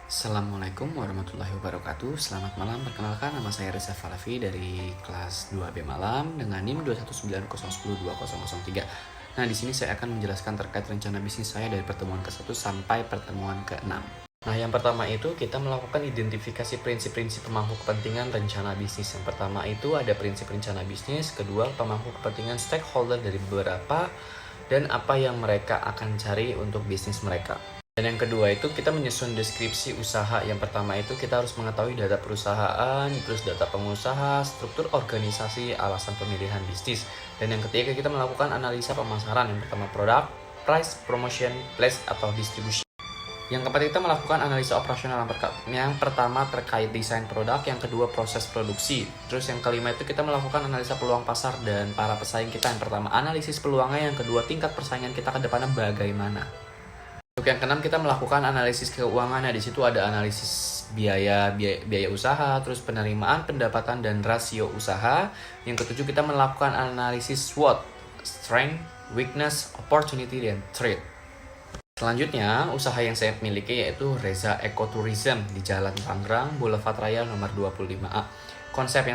Assalamualaikum warahmatullahi wabarakatuh. Selamat malam, perkenalkan nama saya Reza Falavi dari kelas 2B Malam dengan NIM 21901020003. Nah, di sini saya akan menjelaskan terkait rencana bisnis saya dari pertemuan ke-1 sampai pertemuan ke-6. Nah, yang pertama itu kita melakukan identifikasi prinsip-prinsip pemangku kepentingan rencana bisnis. Yang pertama itu ada prinsip rencana bisnis, kedua pemangku kepentingan stakeholder dari beberapa, dan apa yang mereka akan cari untuk bisnis mereka. Dan yang kedua itu kita menyusun deskripsi usaha. Yang pertama itu kita harus mengetahui data perusahaan, terus data pengusaha, struktur organisasi, alasan pemilihan bisnis. Dan yang ketiga kita melakukan analisa pemasaran. Yang pertama produk, price, promotion, place, atau distribution. Yang keempat kita melakukan analisa operasional. Yang pertama terkait desain produk, yang kedua proses produksi. Terus yang kelima itu kita melakukan analisa peluang pasar dan para pesaing kita. Yang pertama analisis peluangnya, yang kedua tingkat persaingan kita ke depannya bagaimana. Untuk yang keenam kita melakukan analisis keuangan. Di situ ada analisis biaya usaha, terus penerimaan, pendapatan, dan rasio usaha. Yang ketujuh kita melakukan analisis SWOT, strength, weakness, opportunity, dan threat. Selanjutnya usaha yang saya miliki yaitu Reza Ecotourism di Jalan Tangerang, Boulevard Raya nomor 25A. Konsep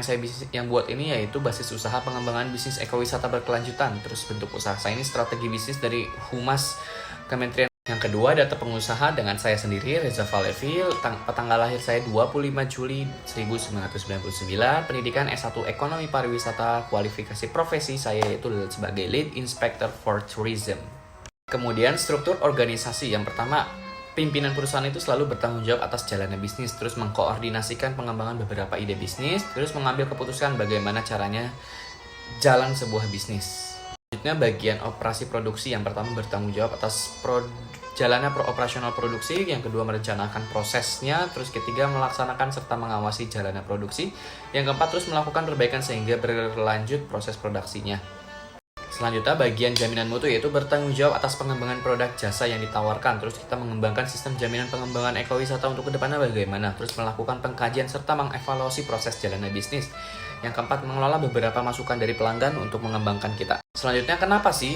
yang buat ini yaitu basis usaha pengembangan bisnis ekowisata berkelanjutan. Terus bentuk usaha saya ini strategi bisnis dari Humas Kementerian. Yang kedua, data pengusaha dengan saya sendiri, Reza Falavi. Tanggal lahir saya 25 Juli 1999. Pendidikan S1 Ekonomi Pariwisata. Kualifikasi profesi saya yaitu sebagai Lead Inspector for Tourism. Kemudian, struktur organisasi. Yang pertama, pimpinan perusahaan itu selalu bertanggung jawab atas jalannya bisnis. Terus mengkoordinasikan pengembangan beberapa ide bisnis. Terus mengambil keputusan bagaimana caranya jalan sebuah bisnis. Selanjutnya bagian operasi produksi. Yang pertama bertanggung jawab atas jalannya operasional produksi, yang kedua merencanakan prosesnya, terus ketiga melaksanakan serta mengawasi jalannya produksi, yang keempat terus melakukan perbaikan sehingga berlanjut proses produksinya. Selanjutnya bagian jaminan mutu yaitu bertanggung jawab atas pengembangan produk jasa yang ditawarkan, terus kita mengembangkan sistem jaminan pengembangan ekowisata untuk kedepannya bagaimana, terus melakukan pengkajian serta mengevaluasi proses jalannya bisnis. Yang keempat, mengelola beberapa masukan dari pelanggan untuk mengembangkan kita. Selanjutnya, kenapa sih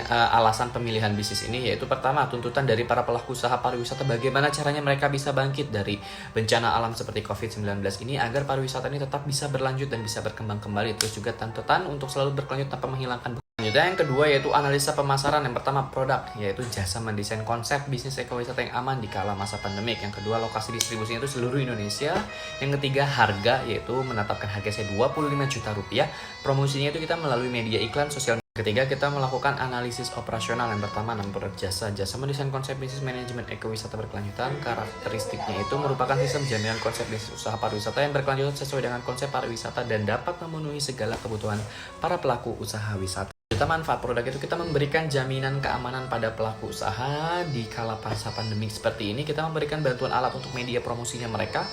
alasan pemilihan bisnis ini? Yaitu pertama, tuntutan dari para pelaku usaha pariwisata bagaimana caranya mereka bisa bangkit dari bencana alam seperti COVID-19 ini agar pariwisata ini tetap bisa berlanjut dan bisa berkembang kembali. Terus juga tuntutan untuk selalu berkelanjut tanpa menghilangkan. Selanjutnya yang kedua yaitu analisa pemasaran. Yang pertama produk, yaitu jasa mendesain konsep bisnis ekowisata yang aman di kala masa pandemik. Yang kedua lokasi distribusinya itu seluruh Indonesia. Yang ketiga harga, yaitu menetapkan harga saya 25 juta rupiah. Promosinya itu kita melalui media iklan sosial. Ketiga kita melakukan analisis operasional. Yang pertama produk jasa mendesain konsep bisnis manajemen ekowisata berkelanjutan. Karakteristiknya itu merupakan sistem jaminan konsep bisnis usaha pariwisata yang berkelanjutan sesuai dengan konsep pariwisata dan dapat memenuhi segala kebutuhan para pelaku usaha wisata. Manfaat produk itu kita memberikan jaminan keamanan pada pelaku usaha di kala masa pandemi seperti ini. Kita memberikan bantuan alat untuk media promosinya mereka.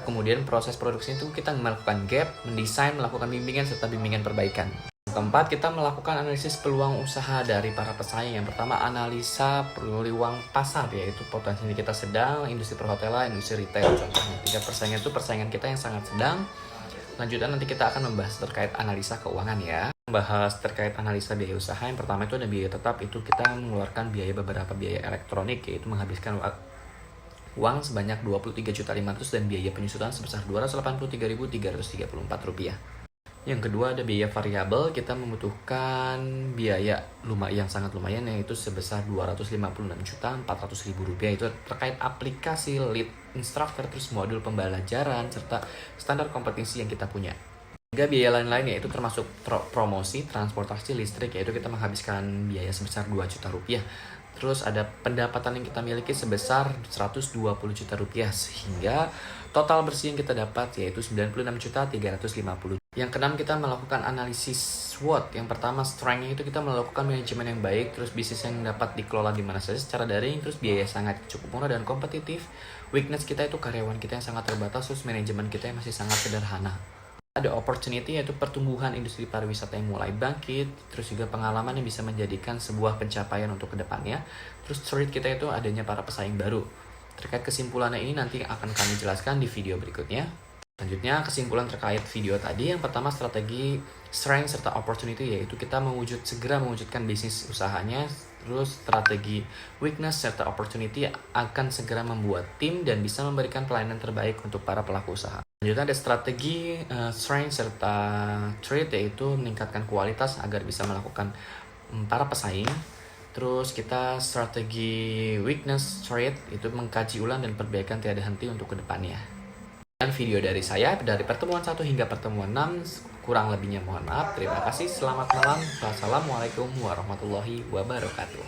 Kemudian proses produksi itu kita melakukan gap, mendesain, melakukan bimbingan serta bimbingan perbaikan. Keempat, kita melakukan analisis peluang usaha dari para pesaing. Yang pertama, analisa peluang pasar, yaitu potensi kita sedang, industri perhotelan, industri retail contohnya. Tiga persaingan itu persaingan kita yang sangat sedang. Lanjutnya nanti kita akan membahas terkait analisa keuangan ya. Membahas terkait analisa biaya usaha. Yang pertama itu ada biaya tetap, itu kita mengeluarkan beberapa biaya elektronik, yaitu menghabiskan uang sebanyak 23.500.000 dan biaya penyusutan sebesar Rp283.334. Yang kedua ada biaya variabel, kita membutuhkan biaya yang sangat lumayan yaitu sebesar Rp256.400.000. Itu terkait aplikasi lead instructor, terus modul pembelajaran serta standar kompetisi yang kita punya. Hingga biaya lain-lain yaitu termasuk promosi, transportasi, listrik, yaitu kita menghabiskan biaya sebesar Rp2 juta. Terus ada pendapatan yang kita miliki sebesar Rp120 juta, sehingga total bersih yang kita dapat yaitu Rp96.350. Yang keenam kita melakukan analisis SWOT. Yang pertama strength itu kita melakukan manajemen yang baik, terus bisnis yang dapat dikelola di mana saja secara daring, terus biaya sangat cukup murah dan kompetitif. Weakness kita itu karyawan kita yang sangat terbatas, terus manajemen kita yang masih sangat sederhana. Ada opportunity yaitu pertumbuhan industri pariwisata yang mulai bangkit, terus juga pengalaman yang bisa menjadikan sebuah pencapaian untuk kedepannya. Terus threat kita itu adanya para pesaing baru. Terkait kesimpulannya ini nanti akan kami jelaskan di video berikutnya. Selanjutnya, kesimpulan terkait video tadi, yang pertama strategi strength serta opportunity, yaitu kita segera mewujudkan bisnis usahanya. Terus strategi weakness serta opportunity akan segera membuat tim dan bisa memberikan pelayanan terbaik untuk para pelaku usaha. Selanjutnya ada strategi strength serta trait, yaitu meningkatkan kualitas agar bisa melakukan para pesaing. Terus kita strategi weakness trait itu mengkaji ulang dan perbaikan tiada henti untuk kedepannya. Dan video dari saya dari pertemuan 1 hingga pertemuan 6, kurang lebihnya mohon maaf. Terima kasih, selamat malam. Wassalamualaikum warahmatullahi wabarakatuh.